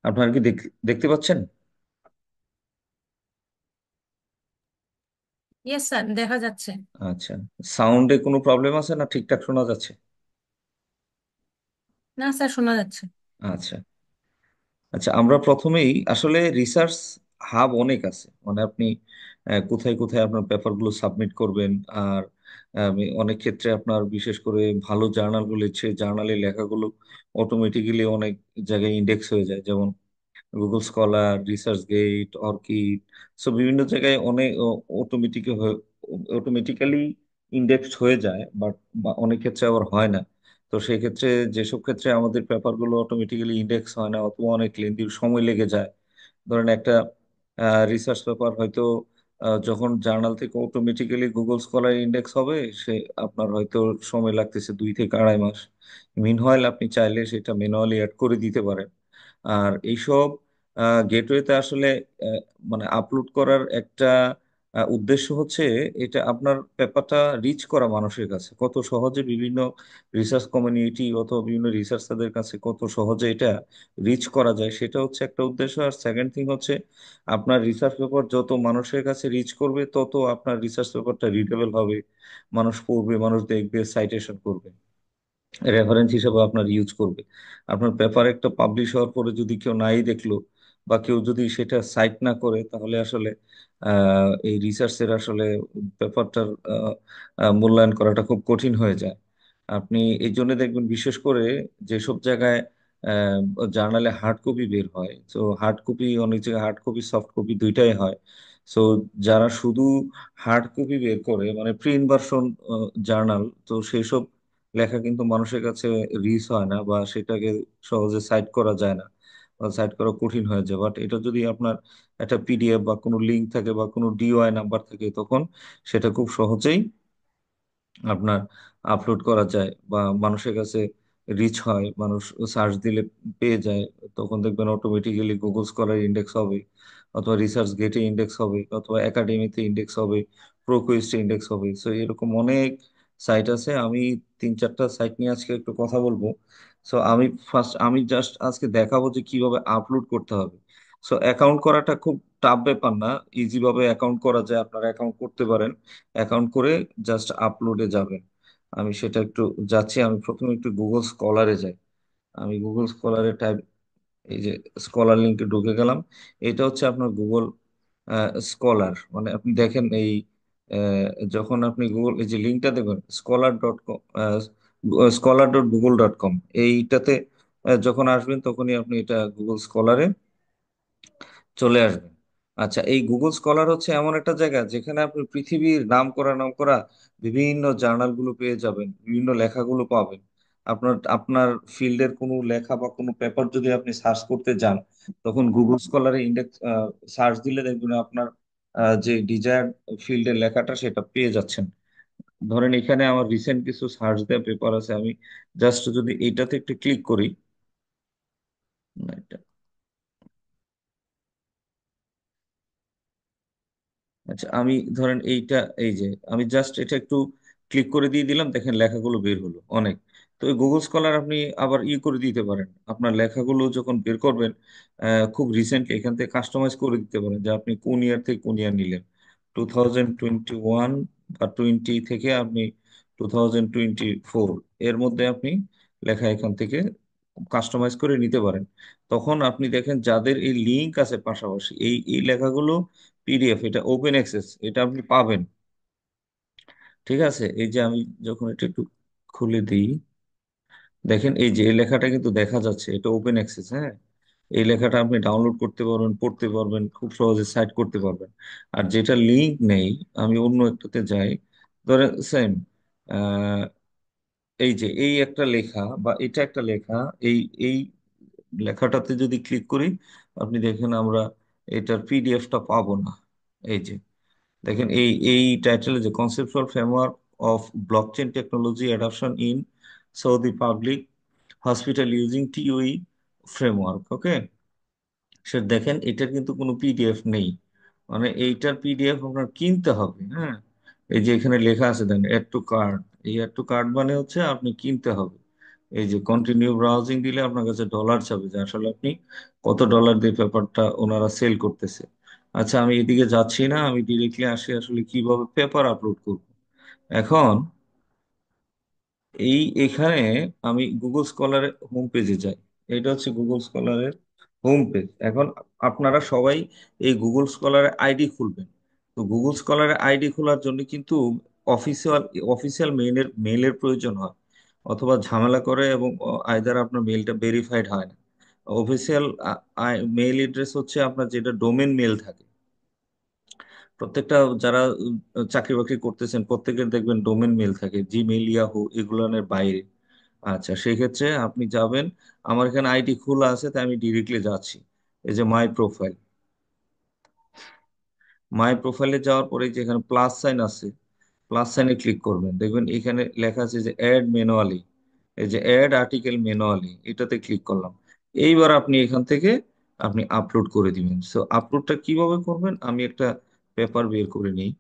আপনারা কি দেখতে পাচ্ছেন? ইয়েস স্যার, দেখা যাচ্ছে। আচ্ছা। সাউন্ডে কোনো প্রবলেম আছে না, ঠিকঠাক শোনা যাচ্ছে? না স্যার, শোনা যাচ্ছে। আচ্ছা। আচ্ছা, আমরা প্রথমেই আসলে রিসার্চ হাব অনেক আছে, মানে আপনি কোথায় কোথায় আপনার পেপারগুলো সাবমিট করবেন। আর অনেক ক্ষেত্রে আপনার বিশেষ করে ভালো জার্নালগুলো, সেই জার্নালে লেখাগুলো অটোমেটিক্যালি অনেক জায়গায় ইন্ডেক্স হয়ে যায়, যেমন Google Scholar, research gate, ORCID. So বিভিন্ন জায়গায় অনেক অটোমেটিক্যালি ইন্ডেক্সড হয়ে যায়, বাট অনেক ক্ষেত্রে আবার হয় না। তো সেই ক্ষেত্রে, যেসব ক্ষেত্রে আমাদের পেপারগুলো অটোমেটিক্যালি ইন্ডেক্স হয় না অথবা অনেক লেন্দি সময় লেগে যায়, ধরেন একটা রিসার্চ পেপার হয়তো যখন জার্নাল থেকে অটোমেটিক্যালি গুগল স্কলার ইন্ডেক্স হবে, সে আপনার হয়তো সময় লাগতেছে 2 থেকে আড়াই মাস। মিনওয়াইল আপনি চাইলে সেটা ম্যানুয়ালি অ্যাড করে দিতে পারেন। আর এইসব গেটওয়েতে আসলে আহ, মানে আপলোড করার একটা উদ্দেশ্য হচ্ছে, এটা আপনার পেপারটা রিচ করা মানুষের কাছে কত সহজে, বিভিন্ন রিসার্চ কমিউনিটি অথবা বিভিন্ন রিসার্চারদের কাছে কত সহজে এটা রিচ করা যায়, সেটা হচ্ছে একটা উদ্দেশ্য। আর সেকেন্ড থিং হচ্ছে, আপনার রিসার্চ পেপার যত মানুষের কাছে রিচ করবে, তত আপনার রিসার্চ পেপারটা রিডেবল হবে, মানুষ পড়বে, মানুষ দেখবে, সাইটেশন করবে, রেফারেন্স হিসেবে আপনার ইউজ করবে। আপনার পেপার একটা পাবলিশ হওয়ার পরে যদি কেউ নাই দেখলো, বা কেউ যদি সেটা সাইট না করে, তাহলে আসলে এই রিসার্চের আসলে পেপারটার মূল্যায়ন করাটা খুব কঠিন হয়ে যায়। আপনি এই জন্য দেখবেন, বিশেষ করে যেসব জায়গায় জার্নালে হার্ড কপি বের হয়, তো হার্ড কপি, অনেক জায়গায় হার্ড কপি সফট কপি দুইটাই হয়। সো যারা শুধু হার্ড কপি বের করে, মানে প্রিন্ট ভার্সন জার্নাল, তো সেই সব লেখা কিন্তু মানুষের কাছে রিচ হয় না, বা সেটাকে সহজে সাইট করা যায় না, বা সাইট করা কঠিন হয়ে যায়। বাট এটা যদি আপনার একটা পিডিএফ বা কোনো লিঙ্ক থাকে বা কোনো ডিওআই নাম্বার থাকে, তখন সেটা খুব সহজেই আপনার আপলোড করা যায়, বা মানুষের কাছে রিচ হয়, মানুষ সার্চ দিলে পেয়ে যায়। তখন দেখবেন অটোমেটিক্যালি গুগল স্কলার ইন্ডেক্স হবে, অথবা রিসার্চ গেটে ইন্ডেক্স হবে, অথবা একাডেমিতে ইন্ডেক্স হবে, প্রোকুইস্টে ইন্ডেক্স হবে। সো এরকম অনেক সাইট আছে। আমি 3-4টা সাইট নিয়ে আজকে একটু কথা বলবো। সো আমি জাস্ট আজকে দেখাবো যে কিভাবে আপলোড করতে হবে। সো অ্যাকাউন্ট করাটা খুব টাফ ব্যাপার না, ইজি ভাবে অ্যাকাউন্ট করা যায়, আপনারা অ্যাকাউন্ট করতে পারেন। অ্যাকাউন্ট করে জাস্ট আপলোডে যাবেন। আমি সেটা একটু যাচ্ছি। আমি প্রথমে একটু গুগল স্কলারে যাই। আমি গুগল স্কলারে টাইপ, এই যে স্কলার লিঙ্কে ঢুকে গেলাম। এটা হচ্ছে আপনার গুগল স্কলার, মানে আপনি দেখেন এই যখন আপনি গুগল এই যে লিঙ্কটা দেখবেন, স্কলার.com, scholar.google.com, এইটাতে যখন আসবেন, তখনই আপনি এটা গুগল স্কলারে চলে আসবেন। আচ্ছা, এই গুগল স্কলার হচ্ছে এমন একটা জায়গা যেখানে আপনি পৃথিবীর নাম করা বিভিন্ন জার্নালগুলো পেয়ে যাবেন, বিভিন্ন লেখাগুলো পাবেন। আপনার আপনার ফিল্ডের কোনো লেখা বা কোনো পেপার যদি আপনি সার্চ করতে যান, তখন গুগল স্কলারে ইন্ডেক্স সার্চ দিলে দেখবেন আপনার যে ডিজায়ার্ড ফিল্ডের লেখাটা সেটা পেয়ে যাচ্ছেন। ধরেন এখানে আমার রিসেন্ট কিছু সার্চ দেওয়া পেপার আছে, আমি জাস্ট যদি এইটাতে একটু ক্লিক করি। আচ্ছা, আমি ধরেন এইটা, এই যে আমি জাস্ট এটা একটু ক্লিক করে দিয়ে দিলাম, দেখেন লেখাগুলো বের হলো অনেক। তো এই গুগল স্কলার আপনি আবার করে দিতে পারেন, আপনার লেখাগুলো যখন বের করবেন, খুব রিসেন্টলি এখান থেকে কাস্টমাইজ করে দিতে পারেন, যে আপনি কোন ইয়ার থেকে কোন ইয়ার নিলেন, 2021 বা 20 থেকে আপনি 2024, এর মধ্যে আপনি লেখা এখান থেকে কাস্টমাইজ করে নিতে পারেন। তখন আপনি দেখেন যাদের এই লিঙ্ক আছে পাশাপাশি, এই এই লেখাগুলো পিডিএফ, এটা ওপেন অ্যাক্সেস, এটা আপনি পাবেন। ঠিক আছে, এই যে আমি যখন এটা একটু খুলে দিই, দেখেন এই যে এই লেখাটা কিন্তু দেখা যাচ্ছে, এটা ওপেন অ্যাক্সেস। হ্যাঁ, এই লেখাটা আপনি ডাউনলোড করতে পারবেন, পড়তে পারবেন, খুব সহজে সাইট করতে পারবেন। আর যেটা লিঙ্ক নেই, আমি অন্য একটাতে যাই, ধরেন সেম এই যে এই একটা লেখা বা এটা একটা লেখা, এই এই লেখাটাতে যদি ক্লিক করি, আপনি দেখেন আমরা এটার পিডিএফটা পাবো না। এই যে দেখেন এই এই টাইটেলে, যে conceptual framework of blockchain technology adaptation in Saudi public hospital using TOE framework. Okay, সে দেখেন এটার কিন্তু কোনো পিডিএফ নেই, মানে এইটার পিডিএফ আপনার কিনতে হবে। হ্যাঁ, এই যে এখানে লেখা আছে, দেন এড টু কার্ট, এই এড টু কার্ট মানে হচ্ছে আপনি কিনতে হবে। এই যে কন্টিনিউ ব্রাউজিং দিলে আপনার কাছে ডলার চাবে, যে আসলে আপনি কত ডলার দিয়ে পেপারটা ওনারা সেল করতেছে। আচ্ছা, আমি এদিকে যাচ্ছি না, আমি ডিরেক্টলি আসি আসলে কিভাবে পেপার আপলোড করব। এখন এখানে আমি গুগল স্কলারের হোম পেজে যাই। এটা হচ্ছে গুগল স্কলারের হোম পেজ। এখন আপনারা সবাই এই গুগল স্কলারের আইডি খুলবেন। তো গুগল স্কলারের আইডি খোলার জন্য কিন্তু অফিসিয়াল অফিসিয়াল মেইলের প্রয়োজন হয়, অথবা ঝামেলা করে এবং আইদার আপনার মেইলটা ভেরিফাইড হয় না। অফিসিয়াল মেইল অ্যাড্রেস হচ্ছে আপনার যেটা ডোমেন মেল থাকে। প্রত্যেকটা যারা চাকরি বাকরি করতেছেন প্রত্যেকের দেখবেন ডোমেন মেল থাকে, জিমেইল, ইয়াহু এগুলোর বাইরে। আচ্ছা, সেই ক্ষেত্রে আপনি যাবেন, আমার এখানে আইডি খোলা আছে তাই আমি ডিরেক্টলি যাচ্ছি। এই যে মাই প্রোফাইল, মাই প্রোফাইলে যাওয়ার পরে যেখানে প্লাস সাইন আছে, প্লাস সাইনে ক্লিক করবেন, দেখবেন এখানে লেখা আছে যে অ্যাড ম্যানুয়ালি। এই যে অ্যাড আর্টিকেল ম্যানুয়ালি, এটাতে ক্লিক করলাম। এইবার আপনি এখান থেকে আপনি আপলোড করে দিবেন। সো আপলোডটা কিভাবে করবেন, আমি একটা পেপার বের করে নিই।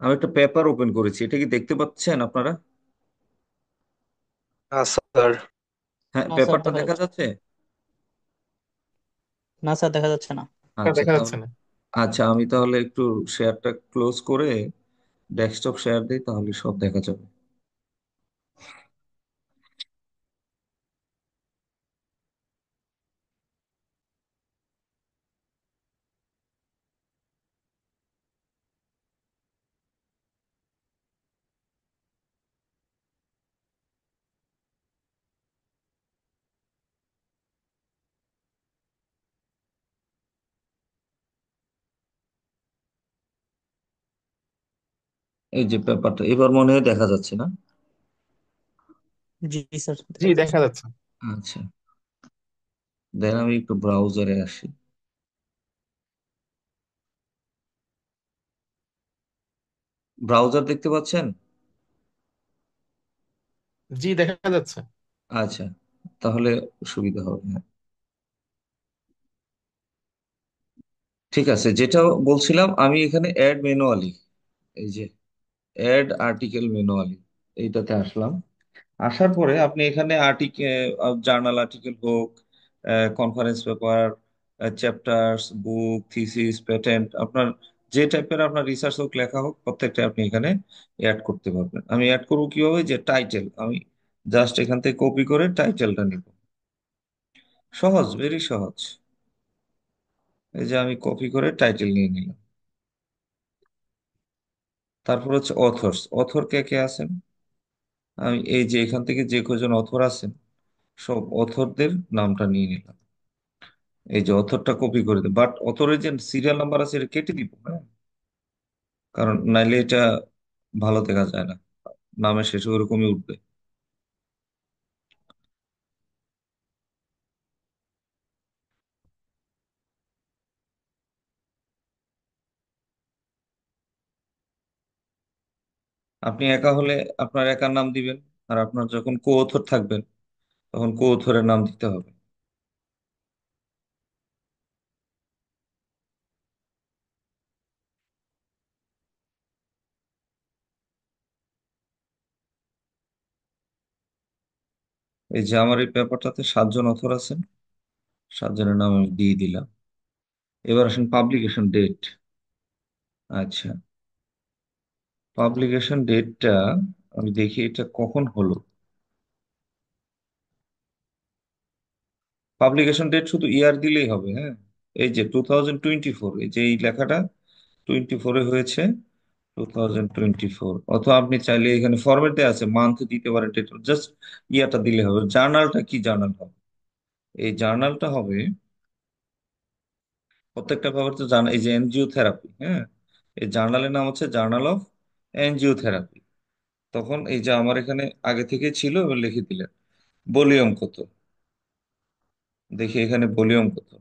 আমি একটা পেপার ওপেন করেছি, এটা কি দেখতে পাচ্ছেন আপনারা? স্যার। হ্যাঁ, না স্যার, পেপারটা দেখা দেখা যাচ্ছে। যাচ্ছে। না স্যার, দেখা যাচ্ছে না। আচ্ছা দেখা তাহলে, যাচ্ছে না। আচ্ছা আমি তাহলে একটু শেয়ারটা ক্লোজ করে ডেস্কটপ শেয়ার দিই, তাহলে সব দেখা যাবে। এই যে পেপারটা এবার মনে হয় দেখা যাচ্ছে না? জি স্যার, জি, দেখা যাচ্ছে। দেখা যাচ্ছে। আচ্ছা, দেন আমি একটু ব্রাউজারে আসি। ব্রাউজার দেখতে পাচ্ছেন? জি, দেখা যাচ্ছে। আচ্ছা, তাহলে সুবিধা হবে, হ্যাঁ। ঠিক আছে, যেটা বলছিলাম, আমি এখানে অ্যাড ম্যানুয়ালি, এই যে অ্যাড আর্টিকেল ম্যানুয়ালি, এইটাতে আসলাম। আসার পরে আপনি এখানে আর্টিকেল, জার্নাল আর্টিকেল হোক, কনফারেন্স পেপার, চ্যাপ্টার্স, বুক, থিসিস, পেটেন্ট, আপনার যে টাইপের আপনার রিসার্চ হোক, লেখা হোক, প্রত্যেকটা আপনি এখানে অ্যাড করতে পারবেন। আমি অ্যাড করবো কিভাবে, যে টাইটেল, আমি জাস্ট এখান থেকে কপি করে টাইটেলটা নিব। সহজ, ভেরি সহজ। এই যে আমি কপি করে টাইটেল নিয়ে নিলাম। তারপর হচ্ছে অথর্স, অথর কে কে আছেন, আমি এই যে এখান থেকে যে কজন অথর আছেন সব অথরদের নামটা নিয়ে নিলাম। এই যে অথরটা কপি করে দেব, বাট অথরের যে সিরিয়াল নাম্বার আছে এটা কেটে দিব, হ্যাঁ, কারণ নাইলে এটা ভালো দেখা যায় না, নামের শেষে ওরকমই উঠবে। আপনি একা হলে আপনার একার নাম দিবেন, আর আপনার যখন কো অথর থাকবেন তখন কো অথরের নাম দিতে হবে। এই যে আমার এই পেপারটাতে 7 জন অথর আছেন, 7 জনের নাম আমি দিয়ে দিলাম। এবার আসেন পাবলিকেশন ডেট। আচ্ছা, পাবলিকেশন ডেটটা আমি দেখি এটা কখন হলো। পাবলিকেশন ডেট শুধু ইয়ার দিলেই হবে, হ্যাঁ। এই যে 2024, এই যে এই লেখাটা 24-এ হয়েছে, 2024। অথবা আপনি চাইলে এখানে ফরম্যাট দেওয়া আছে, মান্থ দিতে পারেন, ডেট, জাস্ট ইয়ারটা দিলে হবে। জার্নালটা কি জার্নাল হবে, এই জার্নালটা হবে, প্রত্যেকটা ব্যাপার তো জানা, এই যে এনজিও থেরাপি, হ্যাঁ, এই জার্নালের নাম হচ্ছে জার্নাল অফ এনজিও থেরাপি। তখন এই যে আমার এখানে আগে থেকে ছিল, এবার লিখে দিলেন ভলিউম কত, দেখি এখানে ভলিউম কত।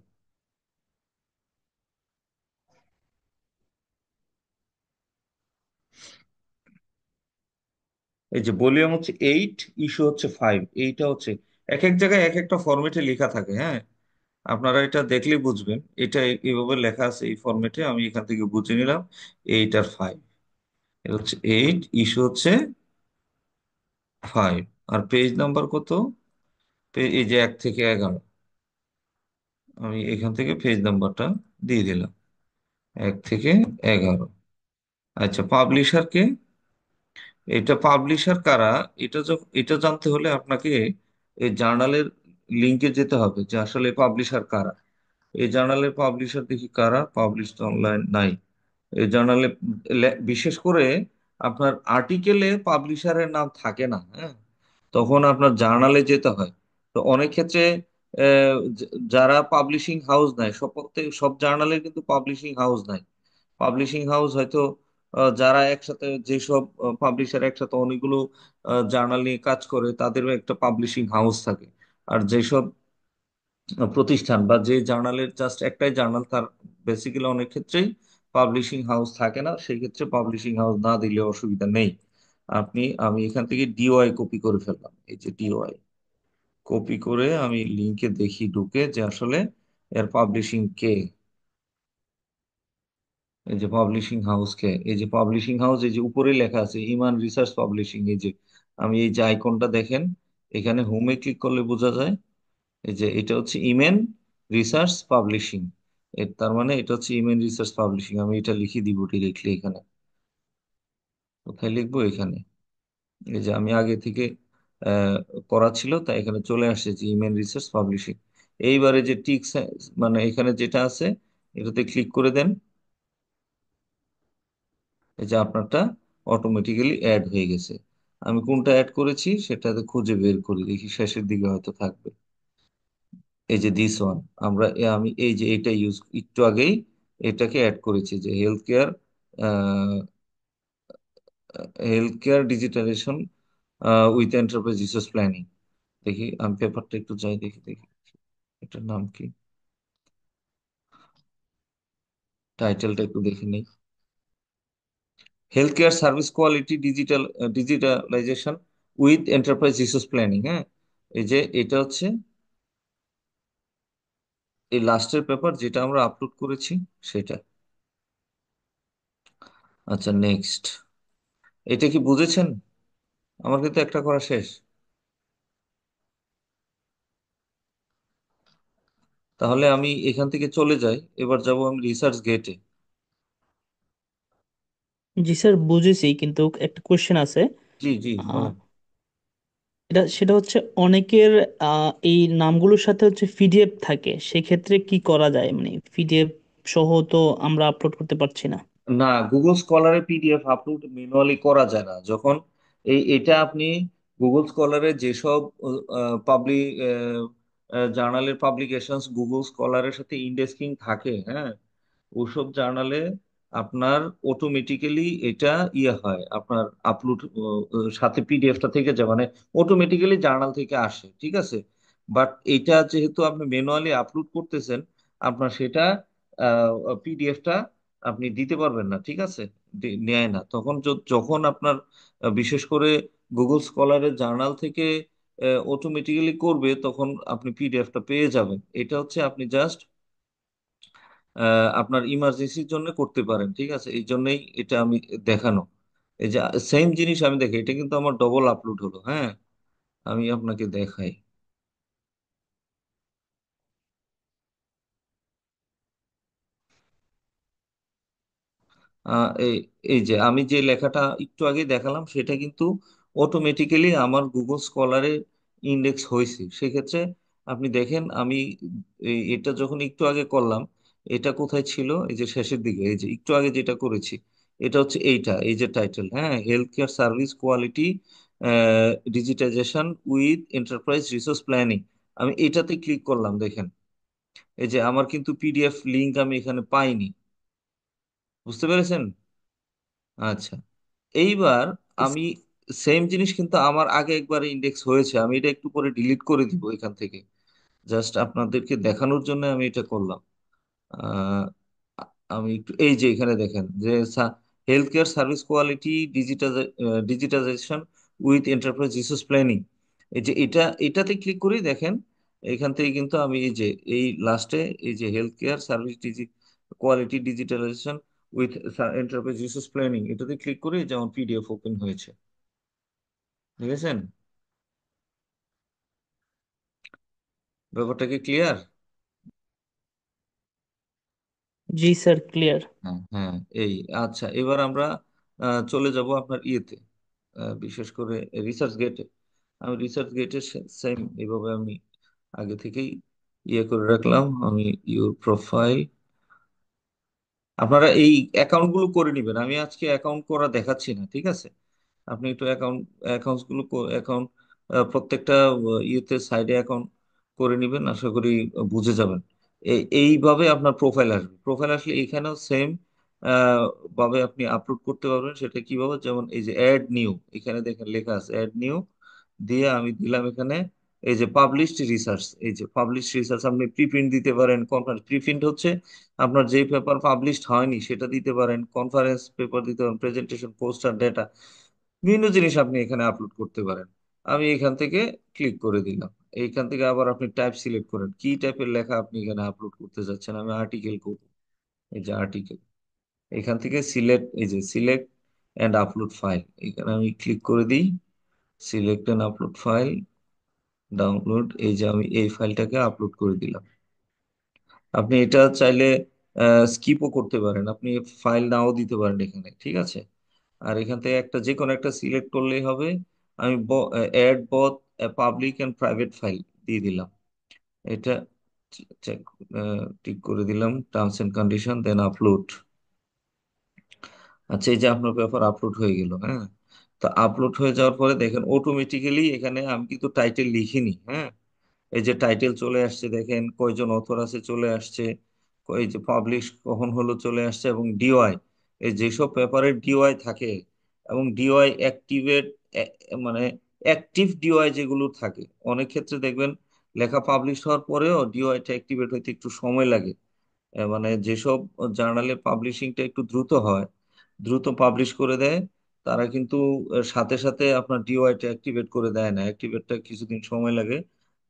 এই যে ভলিউম হচ্ছে 8, ইস্যু হচ্ছে 5। এইটা হচ্ছে এক এক জায়গায় এক একটা ফরম্যাটে লেখা থাকে, হ্যাঁ। আপনারা এটা দেখলেই বুঝবেন, এটা এইভাবে লেখা আছে এই ফরম্যাটে, আমি এখান থেকে বুঝে নিলাম। 8 আর 5, এটা হচ্ছে 8, ইস্যু হচ্ছে 5। আর পেজ নাম্বার কত? এই যে 1 থেকে 11, আমি এখান থেকে পেজ নাম্বারটা দিয়ে দিলাম, 1 থেকে 11। আচ্ছা, পাবলিশার কে? এটা পাবলিশার কারা? এটা জানতে হলে আপনাকে এই জার্নালের লিঙ্কে যেতে হবে যে আসলে পাবলিশার কারা। এই জার্নালের পাবলিশার দেখি কারা, পাবলিশ অনলাইন নাই। এই জার্নালে বিশেষ করে আপনার আর্টিকেলে পাবলিশারের নাম থাকে না, হ্যাঁ। তখন আপনার জার্নালে যেতে হয়। তো অনেক ক্ষেত্রে যারা পাবলিশিং হাউস নাই, সব জার্নালের কিন্তু পাবলিশিং হাউস নাই। পাবলিশিং হাউস হয়তো যারা একসাথে, যেসব পাবলিশার একসাথে অনেকগুলো জার্নাল নিয়ে কাজ করে, তাদেরও একটা পাবলিশিং হাউস থাকে। আর যেসব প্রতিষ্ঠান বা যে জার্নালের জাস্ট একটাই জার্নাল, তার বেসিক্যালি অনেক ক্ষেত্রেই পাবলিশিং হাউস থাকে না। সেই ক্ষেত্রে পাবলিশিং হাউস না দিলে অসুবিধা নেই। আমি এখান থেকে ডিওআই কপি করে ফেললাম, এই যে ডিওআই কপি করে আমি লিংকে দেখি ঢুকে যে আসলে এর পাবলিশিং কে। এই যে পাবলিশিং হাউস কে, এই যে পাবলিশিং হাউস, এই যে উপরে লেখা আছে ইমান রিসার্চ পাবলিশিং। এই যে আমি এই যে আইকনটা দেখেন, এখানে হোমে ক্লিক করলে বোঝা যায়। এই যে এটা হচ্ছে ইমেন রিসার্চ পাবলিশিং। তার মানে এটা হচ্ছে ইমেন রিসার্চ পাবলিশিং। আমি এটা লিখে দিব ডিরেক্টলি এখানে। কোথায় লিখবো? এখানে। এই যে আমি আগে থেকে আহ, করা ছিল, তাই এখানে চলে আসছে যে ইমেন রিসার্চ পাবলিশিং। এইবারে যে টিক্স, মানে এখানে যেটা আছে এটাতে ক্লিক করে দেন। এই যে আপনারটা অটোমেটিক্যালি অ্যাড হয়ে গেছে। আমি কোনটা অ্যাড করেছি সেটাতে খুঁজে বের করি, দেখি শেষের দিকে হয়তো থাকবে। এই যে দিস ওয়ান, আমি এই যে এটা ইউজ একটু আগেই এটাকে অ্যাড করেছি, যে health care digitalization with enterprise resource planning. দেখি আমি পেপারটা একটু যাই, দেখি দেখি এটার নাম কি, টাইটেলটা একটু দেখে নেই। Health care service quality digitalization with enterprise resource planning, হ্যাঁ। এই যে এটা হচ্ছে এই লাস্টের পেপার যেটা আমরা আপলোড করেছি, সেটা। আচ্ছা, নেক্সট। এটা কি বুঝেছেন? আমার কিন্তু একটা করা শেষ। তাহলে আমি এখান থেকে চলে যাই, এবার যাব আমি রিসার্চ গেটে। জি স্যার, বুঝেছি, কিন্তু একটা কোশ্চেন আছে। জি জি, আহ, বলেন। সেটা হচ্ছে অনেকের এই নামগুলোর সাথে হচ্ছে পিডিএফ থাকে, সেক্ষেত্রে কি করা যায়? মানে পিডিএফ সহ তো আমরা আপলোড করতে পারছি না। না, গুগল স্কলারে পিডিএফ আপলোড ম্যানুয়ালি করা যায় না। যখন এটা আপনি গুগল স্কলারে যেসব পাবলিক জার্নালের পাবলিকেশনস গুগল স্কলারের সাথে ইন্ডেক্সিং থাকে, হ্যাঁ, ওসব জার্নালে আপনার অটোমেটিক্যালি এটা হয়, আপনার আপলোড সাথে পিডিএফটা থেকে যায়, মানে অটোমেটিক্যালি জার্নাল থেকে আসে, ঠিক আছে। বাট এটা যেহেতু আপনি ম্যানুয়ালি আপলোড করতেছেন, আপনার সেটা পিডিএফটা আপনি দিতে পারবেন না, ঠিক আছে। নেয় না তখন, যখন আপনার বিশেষ করে গুগল স্কলারের জার্নাল থেকে অটোমেটিক্যালি করবে, তখন আপনি পিডিএফটা পেয়ে যাবেন। এটা হচ্ছে আপনি জাস্ট আপনার ইমার্জেন্সির জন্য করতে পারেন, ঠিক আছে। এই জন্যই এটা আমি দেখানো। এই যে সেম জিনিস আমি দেখি, এটা কিন্তু আমার ডবল আপলোড হলো, হ্যাঁ। আমি আপনাকে দেখাই। এই এই যে আমি যে লেখাটা একটু আগে দেখালাম, সেটা কিন্তু অটোমেটিক্যালি আমার গুগল স্কলারে ইন্ডেক্স হয়েছে। সেক্ষেত্রে আপনি দেখেন, আমি এটা যখন একটু আগে করলাম, এটা কোথায় ছিল? এই যে শেষের দিকে, এই যে একটু আগে যেটা করেছি, এটা হচ্ছে এই যে টাইটেল, হ্যাঁ, health care service quality digitisation with enterprise resource planning. আমি এটাতে ক্লিক করলাম, দেখেন এই যে আমার কিন্তু পিডিএফ লিংক আমি এখানে পাইনি। বুঝতে পেরেছেন? আচ্ছা, এইবার আমি সেম জিনিস কিন্তু আমার আগে একবার ইন্ডেক্স হয়েছে, আমি এটা একটু পরে ডিলিট করে দিব এখান থেকে। জাস্ট আপনাদেরকে দেখানোর জন্য আমি এটা করলাম। আহ, আমি একটু এই যে এখানে দেখেন যে health care service quality digitisation with enterprise resource planning. এই যে এটাতে ক্লিক করি, দেখেন এখান থেকে কিন্তু আমি এই যে এই লাস্টে এই যে health care service quality digitalization with enterprise resource planning, এটাতে ক্লিক করি, যেমন পিডিএফ ওপেন হয়েছে। বুঝেছেন ব্যাপারটা কি ক্লিয়ার? জি স্যার, ক্লিয়ার। হ্যাঁ হ্যাঁ। এই আচ্ছা, এবার আমরা চলে যাব আপনার ইয়েতে, বিশেষ করে রিসার্চ গেটে। আমি রিসার্চ গেটে সেম এইভাবে আমি আগে থেকেই ইয়ে করে রাখলাম। আমি ইউর প্রোফাইল, আপনারা এই অ্যাকাউন্টগুলো করে নেবেন, আমি আজকে অ্যাকাউন্ট করা দেখাচ্ছি না, ঠিক আছে? আপনি একটু অ্যাকাউন্টস গুলো অ্যাকাউন্ট প্রত্যেকটা ইয়েতে সাইডে অ্যাকাউন্ট করে নেবেন, আশা করি বুঝে যাবেন। এইভাবে আপনার প্রোফাইল আসবে। প্রোফাইল আসলে এখানেও সেম ভাবে আপনি আপলোড করতে পারবেন। সেটা কিভাবে, যেমন এই যে অ্যাড নিউ, এখানে দেখেন লেখা আছে অ্যাড নিউ, দিয়ে আমি দিলাম এখানে এই যে পাবলিশড রিসার্চ। এই যে পাবলিশড রিসার্চ আপনি প্রিপ্রিন্ট দিতে পারেন। কনফারেন্স প্রিপ্রিন্ট হচ্ছে আপনার যে পেপার পাবলিশড হয়নি সেটা দিতে পারেন, কনফারেন্স পেপার দিতে পারেন, প্রেজেন্টেশন, পোস্টার, ডেটা, বিভিন্ন জিনিস আপনি এখানে আপলোড করতে পারেন। আমি এখান থেকে ক্লিক করে দিলাম। এইখান থেকে আবার আপনি টাইপ সিলেক্ট করেন কি টাইপের লেখা আপনি এখানে আপলোড করতে যাচ্ছেন। আমি আর্টিকেল করব, এই যে আর্টিকেল। এখান থেকে সিলেক্ট, এই যে সিলেক্ট অ্যান্ড আপলোড ফাইল, এখানে আমি ক্লিক করে দিই। Select and upload file, download, এই যে আমি এই ফাইলটাকে আপলোড করে দিলাম। আপনি এটা চাইলে স্কিপও করতে পারেন, আপনি ফাইল নাও দিতে পারেন এখানে, ঠিক আছে? আর এখান থেকে একটা যে কোনো একটা সিলেক্ট করলেই হবে। আমি add both public and private file দিয়ে দিলাম। এটা চেক টিক করে দিলাম, terms and condition, then upload. আচ্ছা, এই যে আপনার পেপার আপলোড হয়ে গেল, হ্যাঁ। তো আপলোড হয়ে যাওয়ার পরে দেখেন অটোমেটিক্যালি এখানে আমি কিন্তু টাইটেল লিখিনি, হ্যাঁ। এই যে টাইটেল চলে আসছে, দেখেন কয়জন অথর আছে চলে আসছে, এই যে পাবলিশ কখন হলো চলে আসছে, এবং ডিওয়াই, এই যেসব পেপারের ডিওয়াই থাকে, এবং ডিওয়াই অ্যাক্টিভেট, মানে অ্যাক্টিভ ডিওয়াই যেগুলো থাকে, অনেক ক্ষেত্রে দেখবেন লেখা পাবলিশ হওয়ার পরেও ডিওয়াইটা অ্যাক্টিভেট হইতে একটু সময় লাগে। মানে যেসব জার্নালে পাবলিশিংটা একটু দ্রুত হয়, দ্রুত পাবলিশ করে দেয়, তারা কিন্তু সাথে সাথে আপনার ডিওআইটা অ্যাক্টিভেট করে দেয় না, অ্যাক্টিভেটটা কিছুদিন সময় লাগে,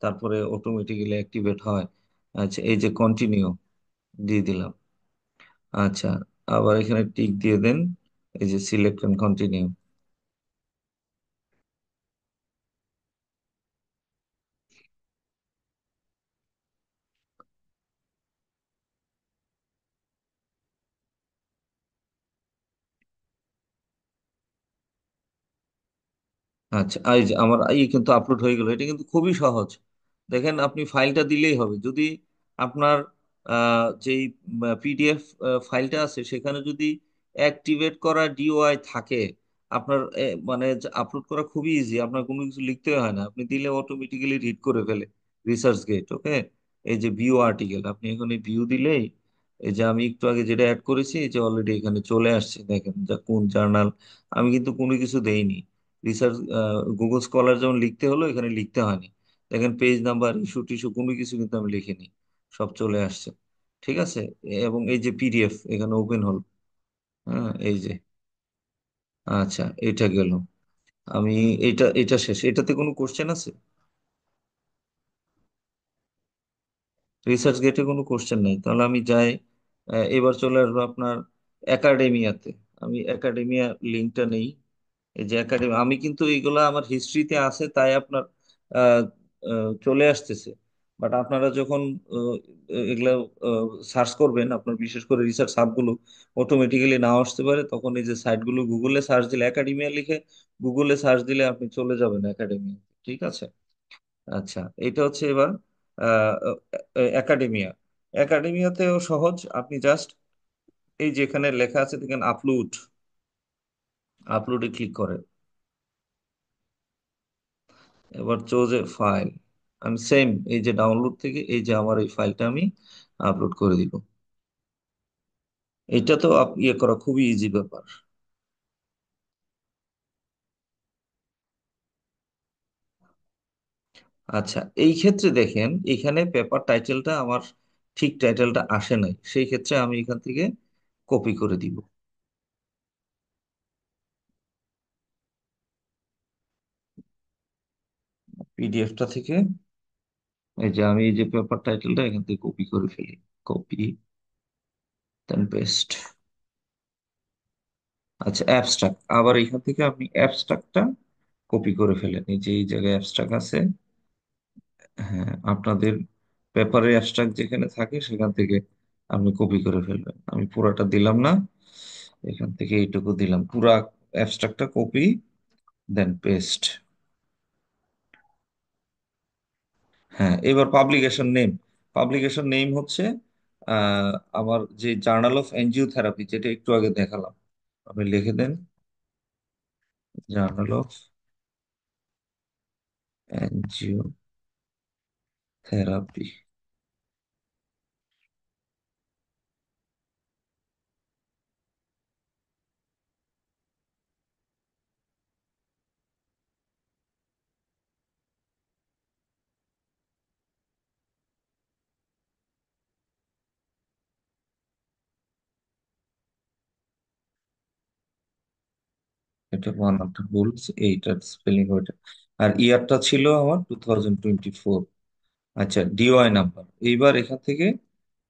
তারপরে অটোমেটিক্যালি অ্যাক্টিভেট হয়। আচ্ছা, এই যে কন্টিনিউ দিয়ে দিলাম। আচ্ছা, আবার এখানে টিক দিয়ে দেন, এই যে সিলেক্ট এন্ড কন্টিনিউ। আচ্ছা, এই যে আমার এই কিন্তু আপলোড হয়ে গেল। এটা কিন্তু খুবই সহজ। দেখেন আপনি ফাইলটা দিলেই হবে। যদি আপনার যেই পিডিএফ ফাইলটা আছে সেখানে যদি অ্যাক্টিভেট করা ডিওআই থাকে, আপনার মানে আপলোড করা খুবই ইজি, আপনার কোনো কিছু লিখতে হয় না, আপনি দিলে অটোমেটিক্যালি রিড করে ফেলে রিসার্চ গেট। ওকে, এই যে ভিউ আর্টিকেল, আপনি এখানে ভিউ দিলেই এই যে আমি একটু আগে যেটা অ্যাড করেছি, এই যে অলরেডি এখানে চলে আসছে, দেখেন যা কোন জার্নাল। আমি কিন্তু কোনো কিছু দেইনি। রিসার্চ গুগল স্কলার যেমন লিখতে হলো, এখানে লিখতে হয়নি। দেখেন পেজ নাম্বার, ইস্যু টিস্যু কোনো কিছু কিন্তু আমি লিখিনি, সব চলে আসছে, ঠিক আছে? এবং এই যে পিডিএফ এখানে ওপেন হলো, হ্যাঁ, এই যে। আচ্ছা, এটা গেল। আমি এটা শেষ। এটাতে কোনো কোশ্চেন আছে? রিসার্চ গেটে কোনো কোশ্চেন নেই, তাহলে আমি যাই। এবার চলে আসবো আপনার একাডেমিয়াতে। আমি একাডেমিয়া লিঙ্কটা নেই। এই যে একাডেমি, আমি কিন্তু এইগুলা আমার হিস্ট্রিতে আছে, তাই আপনার আহ, চলে আসতেছে। বাট আপনারা যখন আহ, এগুলা সার্চ করবেন, আপনার বিশেষ করে রিসার্চ সাবগুলো অটোমেটিক্যালি না আসতে পারে, তখন এই যে সাইটগুলো গুগলে সার্চ দিলে, একাডেমিয়া লিখে গুগলে সার্চ দিলে আপনি চলে যাবেন একাডেমিয়া, ঠিক আছে? আচ্ছা, এটা হচ্ছে এবার একাডেমিয়া। একাডেমিয়াতেও সহজ, আপনি জাস্ট এই যেখানে লেখা আছে দেখেন আপলোড, আপলোডে ক্লিক করেন। এবার চোজ এ ফাইল, আমি সেম এই যে ডাউনলোড থেকে এই যে আমার এই ফাইলটা আমি আপলোড করে দিব। এটা তো ইয়ে করা খুবই ইজি ব্যাপার। আচ্ছা, এই ক্ষেত্রে দেখেন এখানে পেপার টাইটেলটা আমার ঠিক টাইটেলটা আসে নাই, সেই ক্ষেত্রে আমি এখান থেকে কপি করে দিব। পিডিএফটা থেকে এই যে আমি এই যে পেপার টাইটেলটা এখান থেকে কপি করে ফেলি। Copy, then paste. আচ্ছা, অ্যাবস্ট্রাক্ট, আবার এখান থেকে আপনি অ্যাবস্ট্রাক্টটা কপি করে ফেলেন। এই যে এই জায়গায় অ্যাবস্ট্রাক্ট আছে। হ্যাঁ, আপনাদের পেপারের অ্যাবস্ট্রাক্ট যেখানে থাকে সেখান থেকে আপনি কপি করে ফেলবেন। আমি পুরাটা দিলাম না, এখান থেকে এইটুকু দিলাম। পুরা অ্যাবস্ট্রাক্টটা কপি, দেন পেস্ট। হ্যাঁ, এবার পাবলিকেশন নেম। পাবলিকেশন নেম হচ্ছে আহ, আমার যে জার্নাল অফ এনজিওথেরাপি, যেটা একটু আগে দেখালাম, আপনি লিখে দেন জার্নাল অফ এনজিওথেরাপি। এটা বানানটা ভুল, এইটার স্পেলিং ওইটা। আর ইয়ারটা ছিল আমার 2024। আচ্ছা, ডিওআই নাম্বার। এইবার এখান থেকে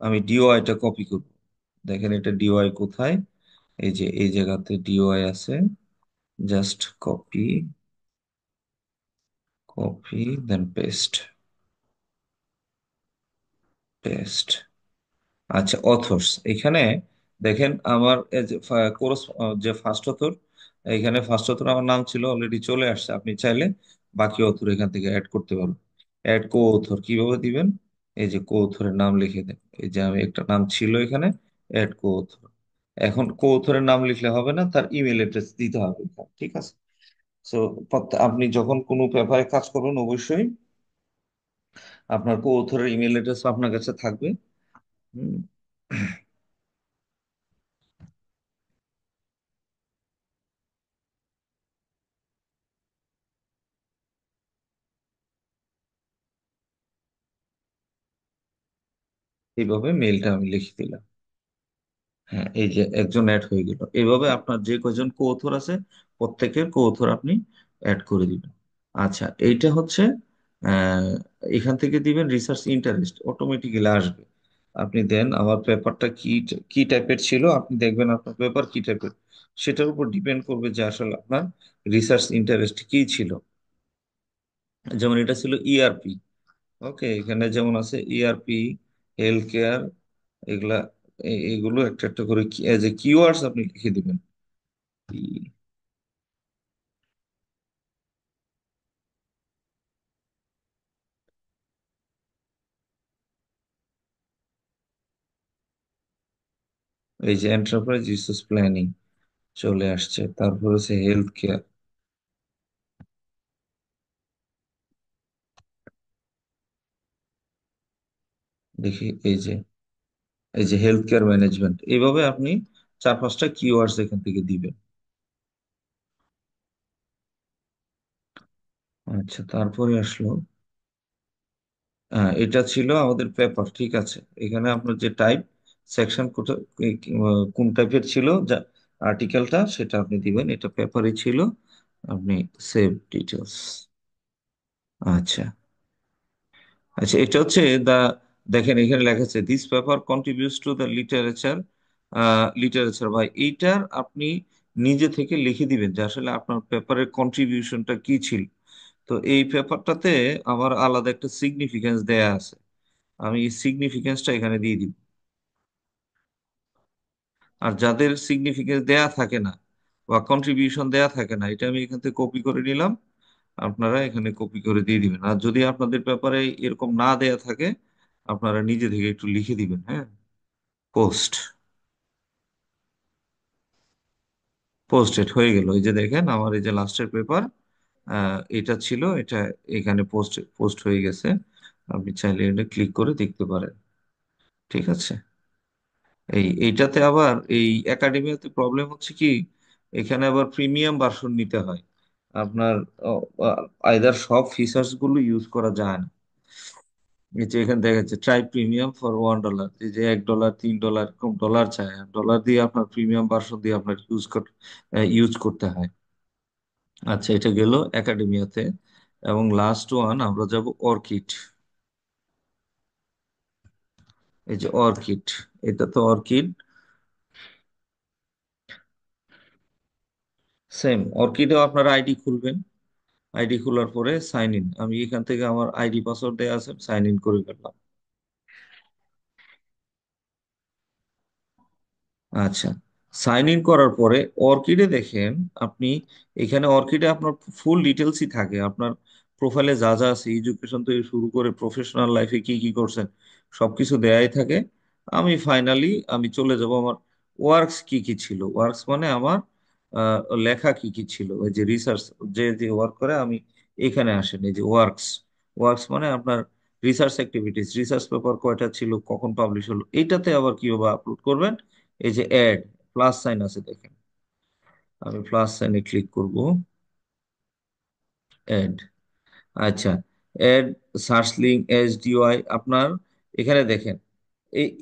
আমি ডিওআইটা কপি করব। দেখেন এটা ডিওআই কোথায়, এই যে এই জায়গাতে ডিওআই আছে। Just copy, copy, then paste, paste. আচ্ছা, অথর্স এখানে দেখেন আমার এই যে কোর্স, যে ফার্স্ট অথর, এখানে ফার্স্ট অথর আমার নাম ছিল, অলরেডি চলে আসছে। আপনি চাইলে বাকি অথর এখান থেকে অ্যাড করতে পারবেন। অ্যাড কো অথর কিভাবে দিবেন, এই যে কো অথরের নাম লিখে দেন। এই যে আমি একটা নাম ছিল এখানে, অ্যাড কো অথর। এখন কো অথরের নাম লিখলে হবে না, তার ইমেল অ্যাড্রেস দিতে হবে এখানে, ঠিক আছে? সো আপনি যখন কোনো পেপারে কাজ করবেন অবশ্যই আপনার কো অথরের ইমেল অ্যাড্রেস আপনার কাছে থাকবে। হুম। এইভাবে মেইলটা আমি লিখে দিলাম। হ্যাঁ, এই যে একজন অ্যাড হয়ে গেল। এইভাবে আপনার যে কয়জন co-author আছে প্রত্যেকের co-author আপনি অ্যাড করে দিবেন। আচ্ছা, এইটা হচ্ছে আহ, এখান থেকে দিবেন রিসার্চ ইন্টারেস্ট, অটোমেটিক্যালি আসবে। আপনি দেন আমার পেপারটা কি কি টাইপের ছিল, আপনি দেখবেন আপনার পেপার কি টাইপের, সেটার উপর ডিপেন্ড করবে যে আসলে আপনার রিসার্চ ইন্টারেস্ট কি ছিল। যেমন এটা ছিল ইআরপি। ওকে, এখানে যেমন আছে ইআরপি, হেলথ কেয়ার, এগুলা, এগুলো একটা একটা করে এজ এ কিওয়ার্ডস আপনি লিখে দিবেন। এই যে এন্টারপ্রাইজ রিসোর্স প্ল্যানিং চলে আসছে, তারপর হচ্ছে হেলথ কেয়ার। দেখি এই যে হেলথ কেয়ার ম্যানেজমেন্ট। এইভাবে আপনি চার পাঁচটা কিওয়ার্ডস এখান থেকে দিবেন। আচ্ছা, তারপরে আসলো এটা ছিল আমাদের পেপার, ঠিক আছে? এখানে আপনার যে টাইপ, সেকশন কোন টাইপের ছিল, যা আর্টিকেলটা সেটা আপনি দিবেন। এটা পেপারই ছিল, আপনি সেভ ডিটেলস। আচ্ছা, আচ্ছা, এটা হচ্ছে দা, দেখেন এখানে লেখা আছে this paper contributes to the literature. Literature ভাই, এইটার আপনি নিজে থেকে লিখে দিবেন যে আসলে আপনার পেপারের কন্ট্রিবিউশনটা কি ছিল। তো এই পেপারটাতে আমার আলাদা একটা সিগনিফিকেন্স দেয়া আছে, আমি এই সিগনিফিকেন্সটা এখানে দিয়ে দিব। আর যাদের সিগনিফিকেন্স দেয়া থাকে না বা কন্ট্রিবিউশন দেয়া থাকে না, এটা আমি এখান থেকে কপি করে নিলাম, আপনারা এখানে কপি করে দিয়ে দিবেন। আর যদি আপনাদের পেপারে এরকম না দেয়া থাকে, আপনারা নিজে থেকে একটু লিখে দিবেন। হ্যাঁ, পোস্ট, পোস্টেড হয়ে গেল। এই যে দেখেন আমার এই যে লাস্টের পেপার, এটা ছিল, এটা এখানে পোস্ট পোস্ট হয়ে গেছে। আপনি চাইলে এটা ক্লিক করে দেখতে পারেন, ঠিক আছে? এইটাতে আবার এই একাডেমিয়াতে প্রবলেম হচ্ছে কি, এখানে আবার প্রিমিয়াম ভার্সন নিতে হয় আপনার। আইদার সব ফিচার্স গুলো ইউজ করা যায় না। এই যে এখানে দেখা যাচ্ছে ট্রাই প্রিমিয়াম ফর $1, এই যে $1, $3 এরকম ডলার চায়, আর ডলার দিয়ে আপনার প্রিমিয়াম ভার্সন দিয়ে আপনার ইউজ করতে হয়। আচ্ছা, এটা গেল একাডেমিয়াতে। এবং লাস্ট ওয়ান আমরা যাব অর্কিড। এই যে অর্কিড, এটা তো অর্কিড। সেম অর্কিডেও আপনার আইডি খুলবেন। আইডি খোলার পরে সাইন ইন, আমি এখান থেকে আমার আইডি পাসওয়ার্ড দেওয়া আছে, সাইন ইন করে ফেললাম। আচ্ছা, সাইন ইন করার পরে অর্কিডে দেখেন আপনি, এখানে অর্কিডে আপনার ফুল ডিটেলসই থাকে, আপনার প্রোফাইলে যা যা আছে, এডুকেশন থেকে শুরু করে প্রফেশনাল লাইফে কি কি করছেন সবকিছু দেয়াই থাকে। আমি চলে যাব আমার ওয়ার্কস কি কি ছিল। ওয়ার্কস মানে আমার লেখা কি কি ছিল, ওই যে রিসার্চ, যে যে ওয়ার্ক করে আমি এখানে আসেন, এই যে ওয়ার্কস। ওয়ার্কস মানে আপনার রিসার্চ অ্যাক্টিভিটিস, রিসার্চ পেপার কয়টা ছিল, কখন পাবলিশ হলো, এইটাতে আবার কিভাবে আপলোড করবেন। এই যে অ্যাড, প্লাস সাইন আছে দেখেন, আমি প্লাস সাইনে ক্লিক করব। অ্যাড, আচ্ছা, অ্যাড সার্চ লিঙ্ক এস ডিওয়াই আপনার এখানে দেখেন।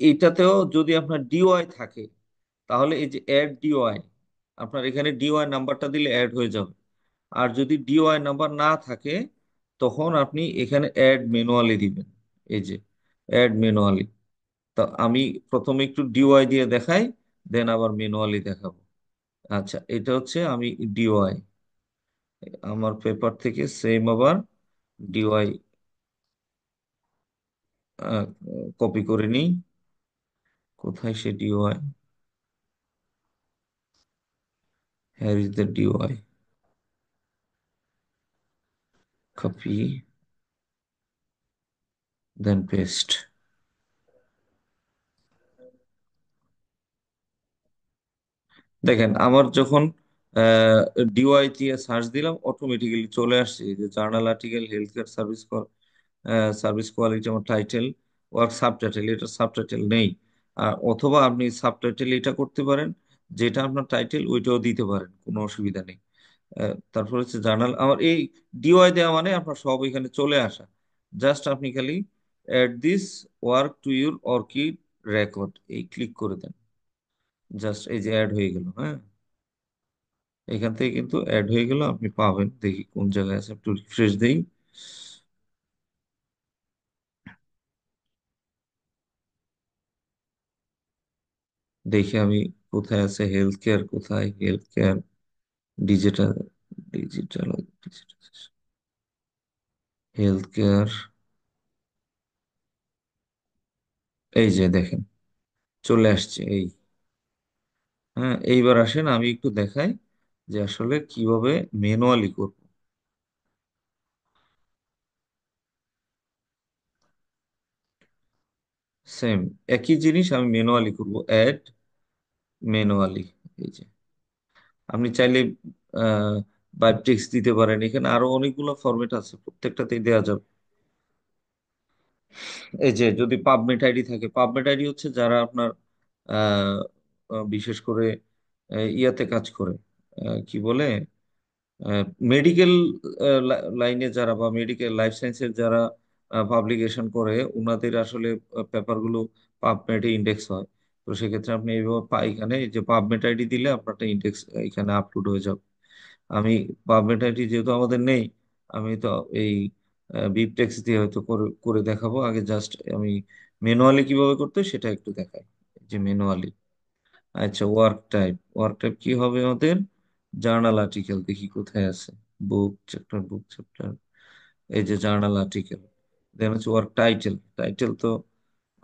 এইটাতেও যদি আপনার ডিওয়াই থাকে তাহলে এই যে অ্যাড ডিওয়াই, আপনার এখানে ডিওয়াই নাম্বারটা দিলে অ্যাড হয়ে যাবে। আর যদি ডিওয়াই নাম্বার না থাকে তখন আপনি এখানে অ্যাড ম্যানুয়ালি দিবেন। এই যে অ্যাড ম্যানুয়ালি, তো আমি প্রথমে একটু ডিওয়াই দিয়ে দেখাই, দেন আবার ম্যানুয়ালি দেখাবো। আচ্ছা, এটা হচ্ছে আমি ডিওয়াই, আমার পেপার থেকে সেম আবার ডিওয়াই কপি করে নিই। কোথায় সে DOI? Here is the DOI, copy then paste. দেখেন আমার যখন ডিওয়াই দিয়ে সার্চ দিলাম অটোমেটিক্যালি চলে আসছে এই যে journal article, health care service, service quality, আমার টাইটেল, ওয়ার্ক সাবটাইটেল, এটা সাবটাইটেল নেই। আর অথবা আপনি সাবটাইটেল এটা করতে পারেন, যেটা আপনার টাইটেল ওইটাও দিতে পারেন, কোনো অসুবিধা নেই। তারপর হচ্ছে জার্নাল, আমার এই ডিওয়াই দেওয়া মানে আপনার সব এখানে চলে আসা। জাস্ট আপনি খালি add this work to your ORCID record, এই ক্লিক করে দেন। জাস্ট এই যে অ্যাড হয়ে গেল, হ্যাঁ, এখান থেকে কিন্তু অ্যাড হয়ে গেল, আপনি পাবেন। দেখি কোন জায়গায় আছে, একটু রিফ্রেশ দেই। দেখি আমি কোথায় আছে, হেলথ কেয়ার কোথায়, health care digital, digital health care, এই যে দেখেন চলে আসছে এই। হ্যাঁ, এইবার আসেন আমি একটু দেখাই যে আসলে কিভাবে ম্যানুয়ালি করব। সেম একই জিনিস আমি ম্যানুয়ালি করব, অ্যাড ম্যানুয়ালি। এই যে আপনি চাইলে বাইপ টেক্সট দিতে পারেন, এখানে আরো অনেকগুলো ফরম্যাট আছে, প্রত্যেকটাতেই দেওয়া যাবে। এই যে যদি পাবমেট আইডি থাকে, পাবমেট আইডি হচ্ছে যারা আপনার আহ, বিশেষ করে ইয়াতে কাজ করে, কি বলে, মেডিকেল লাইনে যারা, বা মেডিকেল লাইফ সায়েন্সের যারা পাবলিকেশন করে, ওনাদের আসলে পেপারগুলো পাবমেটে ইন্ডেক্স হয়। তো সেক্ষেত্রে আপনি এইভাবে এখানে এই যে পাবমেট আইডি দিলে আপনারটা ইন্ডেক্স এখানে আপলোড হয়ে যাবে। আমি পাবমেট আইডি যেহেতু আমাদের নেই, আমি তো এই বিবটেক্স দিয়ে হয়তো করে করে দেখাবো। আগে জাস্ট আমি ম্যানুয়ালি কিভাবে করতে হয় সেটা একটু দেখাই। এই যে ম্যানুয়ালি, আচ্ছা, ওয়ার্ক টাইপ, ওয়ার্ক টাইপ কি হবে আমাদের? জার্নাল আর্টিকেল, দেখি কোথায় আছে, বুক চ্যাপ্টার, বুক চ্যাপ্টার, এই যে জার্নাল আর্টিকেল। দেন হচ্ছে ওয়ার্ক টাইটেল, টাইটেল তো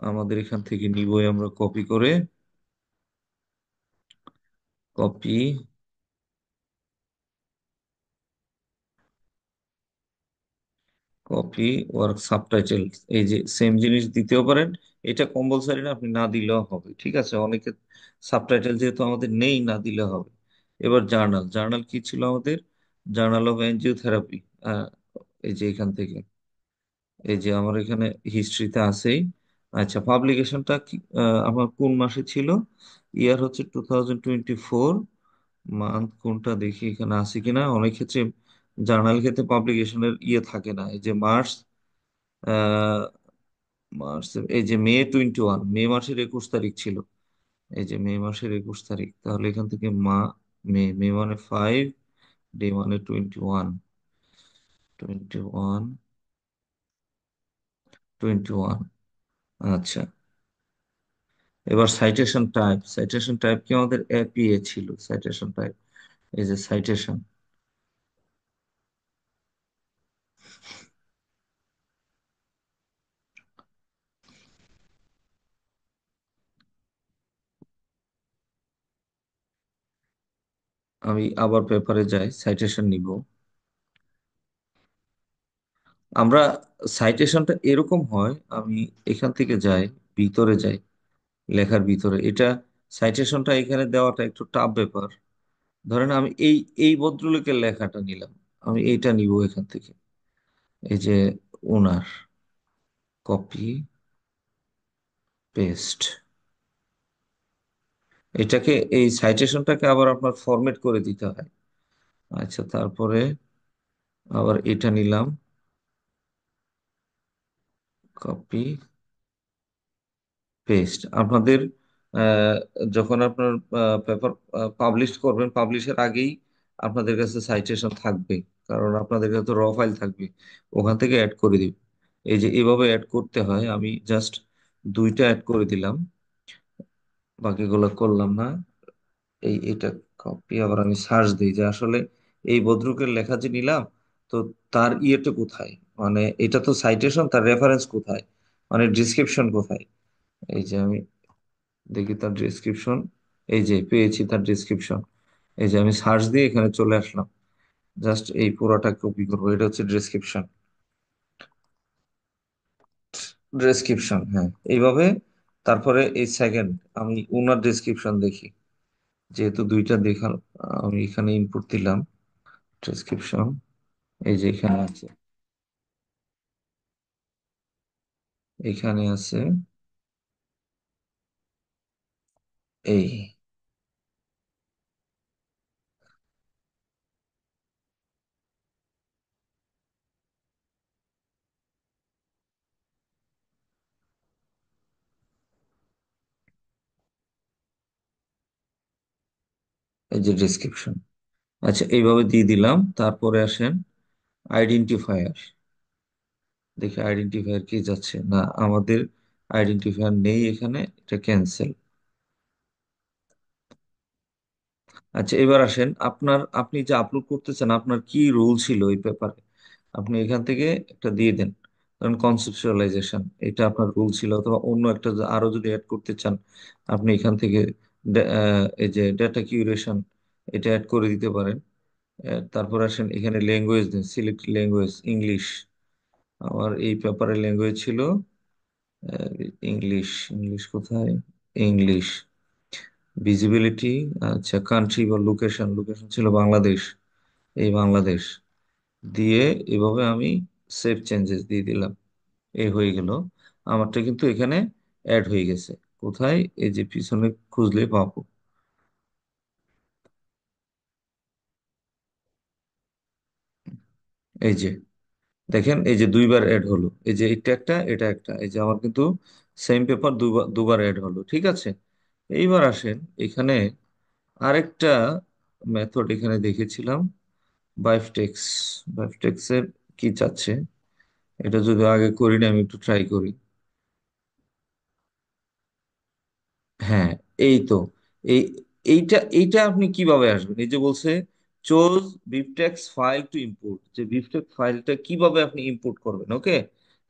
আমাদের এখান থেকে নিবই আমরা কপি করে, কপি, কপি, ওয়ার্ক সাবটাইটেল, এই যে সেম জিনিস দিতেও পারেন। এটা কম্পালসারি না, আপনি না দিলেও হবে, ঠিক আছে। অনেকে সাবটাইটেল যেহেতু আমাদের নেই, না দিলে হবে। এবার জার্নাল, জার্নাল কি ছিল আমাদের? জার্নাল অফ এনজিওথেরাপি, এই যে এখান থেকে, এই যে আমার এখানে হিস্ট্রিতে আছেই। আচ্ছা, পাবলিকেশনটা আমার কোন মাসে ছিল? ইয়ার হচ্ছে 2024। মান্থ কোনটা দেখি এখানে আছে কিনা। অনেক ক্ষেত্রে জার্নাল ক্ষেত্রে পাবলিকেশনের ইয়ে থাকে না, এই যে মার্চ, আহ, মার্চ, এই যে মে 21, মে মাসের 21 তারিখ ছিল। এই যে মে মাসের 21 তারিখ, তাহলে এখান থেকে মে, মে মানে 5, ডে মানে 21, 21, 21। আচ্ছা, এবার সাইটেশন টাইপ কি আমাদের এপিএ ছিল? সাইটেশন টাইপ, এই যে সাইটেশন, আমি আবার পেপারে যাই, সাইটেশন নিব। আমরা সাইটেশনটা এরকম হয়, আমি এখান থেকে যাই, ভিতরে যাই, লেখার ভিতরে, এটা সাইটেশনটা এখানে দেওয়াটা একটু টাফ ব্যাপার। ধরেন আমি এই এই ভদ্রলোকের লেখাটা নিলাম, আমি এইটা নিব এখান থেকে, এই যে ওনার, কপি পেস্ট, এটাকে, এই সাইটেশনটাকে আবার আপনার ফরম্যাট করে দিতে হয়। আচ্ছা, তারপরে আবার এটা নিলাম, কপি পেস্ট। আপনাদের আহ, যখন আপনার পেপার পাবলিশ করবেন, পাবলিশের আগেই আপনাদের কাছে সাইটেশন থাকবে, কারণ আপনাদের কাছে তো র ফাইল থাকবে, ওখান থেকে অ্যাড করে দিব। এই যে এভাবে অ্যাড করতে হয়, আমি জাস্ট দুইটা অ্যাড করে দিলাম, বাকিগুলো করলাম না। এটা কপি, আবার আমি সার্চ দিই যে আসলে এই ভদ্রলোকের লেখা যে নিলাম, তো তার ইয়েটা কোথায়, মানে এটা তো সাইটেশন, তার রেফারেন্স কোথায়, মানে ডিসক্রিপশন কোথায়। এই যে আমি দেখি তার ডিসক্রিপশন, এই যে পেয়েছি তার ডিসক্রিপশন। এই যে আমি সার্চ দিয়ে এখানে চলে আসলাম, জাস্ট এই পুরোটা কপি করবো, এটা হচ্ছে ডিসক্রিপশন। ডিসক্রিপশন, হ্যাঁ, এইভাবে। তারপরে এই সেকেন্ড, আমি ওনার ডিসক্রিপশন দেখি, যেহেতু দুইটা দেখাল, আমি এখানে ইনপুট দিলাম ডিসক্রিপশন, এই যে এখানে আছে, এখানে আছে, এই এই যে ডিসক্রিপশন। আচ্ছা, এইভাবে দিয়ে দিলাম। তারপরে আসেন আইডেন্টিফায়ার, দেখি আইডেন্টিফায়ার কি যাচ্ছে না, আমাদের আইডেন্টিফায়ার নেই এখানে, এটা ক্যান্সেল। আচ্ছা, এবার আসেন আপনি যে আপলোড করতেছেন, আপনার কি রোল ছিল এই পেপারে, আপনি এখান থেকে একটা দিয়ে দেন। কারণ কনসেপচুয়ালাইজেশন এটা আপনার রুল ছিল, অথবা অন্য একটা আরো যদি অ্যাড করতে চান, আপনি এখান থেকে এই যে ডেটা কিউরেশন, এটা অ্যাড করে দিতে পারেন। তারপর আসেন এখানে ল্যাঙ্গুয়েজ দেন, সিলেক্ট ল্যাঙ্গুয়েজ ইংলিশ, আমার এই পেপারের ল্যাঙ্গুয়েজ ছিল ইংলিশ। ইংলিশ কোথায়? ইংলিশ। ভিজিবিলিটি, আচ্ছা, কান্ট্রি বা লোকেশন, লোকেশন ছিল বাংলাদেশ, এই বাংলাদেশ দিয়ে, এভাবে আমি সেভ চেঞ্জেস দিয়ে দিলাম, এই হয়ে গেল। আমারটা কিন্তু এখানে অ্যাড হয়ে গেছে। কোথায়? এই যে পিছনে খুঁজলে পাবো, এই যে দেখেন, এই যে দুইবার অ্যাড হলো, এই যে এটা একটা, এটা একটা, এই যে আমার কিন্তু সেম পেপার দুবার দুবার অ্যাড হলো, ঠিক আছে। এইবার আসেন এখানে আরেকটা মেথড এখানে দেখেছিলাম, বাইফটেক্স। বাইফটেক্সের কি চাচ্ছে, এটা যদি আগে করি না, আমি একটু ট্রাই করি। হ্যাঁ, এই তো, এই এইটা আপনি কিভাবে আসবেন, এই যে বলছে চোজ বিফটেক্স ফাইল টু ইম্পোর্ট, যে বিফটেক্স ফাইলটা কিভাবে আপনি ইম্পোর্ট করবেন, ওকে।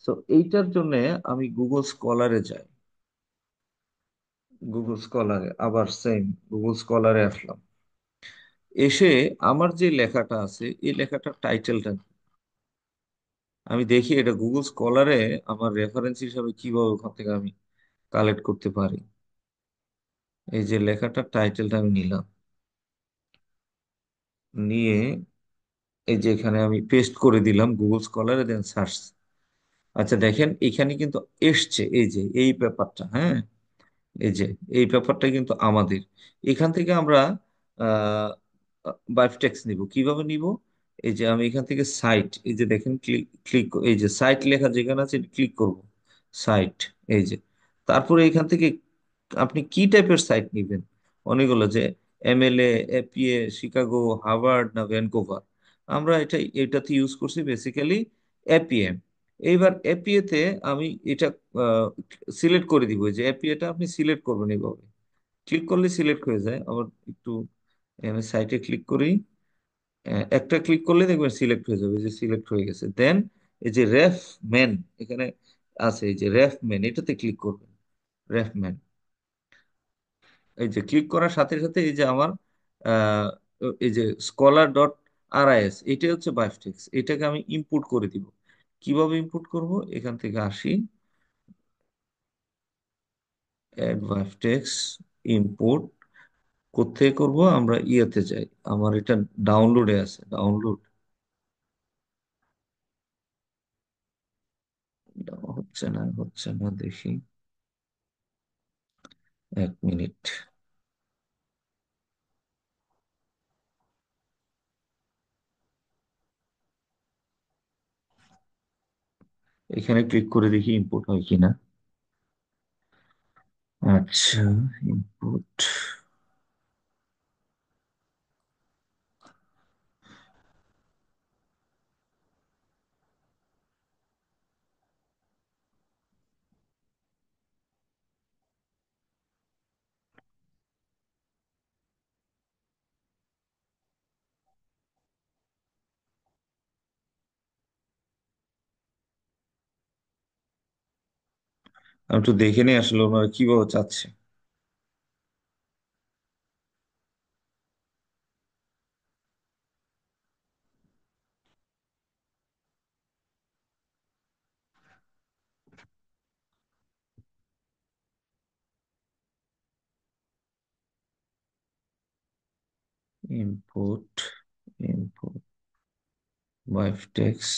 তো এইটার জন্য আমি গুগল স্কলারে যাই, গুগল স্কলারে আবার সেম, গুগল স্কলারে আসলাম, এসে আমার যে লেখাটা আছে, এই লেখাটার টাইটেলটা আমি দেখি, এটা গুগল স্কলারে আমার রেফারেন্স হিসাবে কিভাবে ওখান থেকে আমি কালেক্ট করতে পারি। এই যে লেখাটার টাইটেলটা আমি নিলাম, নিয়ে এই যে এখানে আমি পেস্ট করে দিলাম গুগল স্কলারে, দেন সার্চ। আচ্ছা, দেখেন এখানে কিন্তু এসছে, এই যে এই পেপারটা, হ্যাঁ, এই যে এই পেপারটা কিন্তু আমাদের, এখান থেকে আমরা বায়োটেক্স নিব, কিভাবে নিব? এই যে আমি এখান থেকে সাইট, এই যে দেখেন, ক্লিক ক্লিক, এই যে সাইট লেখা যেখানে আছে ক্লিক করব, সাইট, এই যে, তারপরে এখান থেকে আপনি কি টাইপের সাইট নেবেন, অনেকগুলো, যে এমএলএ, এপিএ, শিকাগো, হার্ভার্ড না ভ্যানকুভার, আমরা এটাতে ইউজ করছি বেসিক্যালি এপিএম। এইবার এপিএ তে আমি এটা সিলেক্ট করে দিব, যে এপিএটা আপনি সিলেক্ট করবেন এইভাবে, ক্লিক করলে সিলেক্ট হয়ে যায়। আবার একটু আমি সাইটে ক্লিক করি, একটা ক্লিক করলে দেখবেন সিলেক্ট হয়ে যাবে, যে সিলেক্ট হয়ে গেছে। দেন এই যে রেফ মেন এখানে আছে, এই যে রেফ মেন এটাতে ক্লিক করবেন। রেফ মেন, এই যে ক্লিক করার সাথে সাথে এই যে আমার আহ, এই যে স্কলার ডট আরআইএস, এটা হচ্ছে বাইফটেক্স, এটাকে আমি ইম্পোর্ট করে দিব। কিভাবে ইম্পোর্ট করব, এখান থেকে আসি, অ্যাড বাইফটেক্স ইম্পোর্ট। কোথায় করব, আমরা ইয়েতে যাই, আমার এটা ডাউনলোডে আছে, ডাউনলোড হচ্ছে না দেখি, 1 মিনিট। এখানে ক্লিক করে দেখি ইম্পোর্ট হয় কিনা। আচ্ছা, ইম্পোর্ট, আমি একটু দেখে নিই আসলে ওনারা কিভাবে চাচ্ছে। ইম্পোর্ট, ইম্পোর্ট বাইফটেক্স,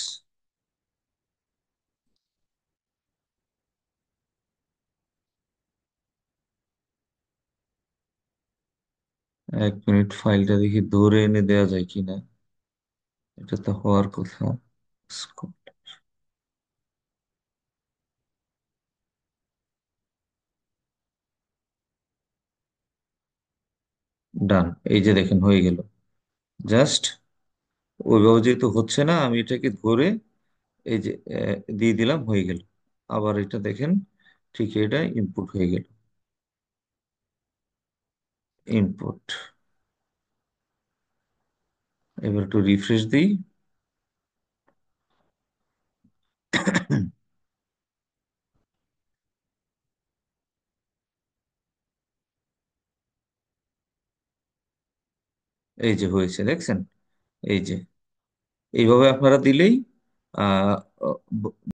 1 মিনিট, ফাইলটা দেখি ধরে এনে দেওয়া যায় কিনা। এটা তো হওয়ার কথা। ডান, এই যে দেখেন হয়ে গেল। জাস্ট ওইভাবে যেহেতু হচ্ছে না, আমি এটাকে ধরে এই যে দিয়ে দিলাম, হয়ে গেল। আবার এটা দেখেন, ঠিক এটা ইনপুট হয়ে গেল। ইনপুট, এবার একটু রিফ্রেশ দিই। এই যে হয়েছে দেখছেন, এই যে এইভাবে আপনারা দিলেই আহ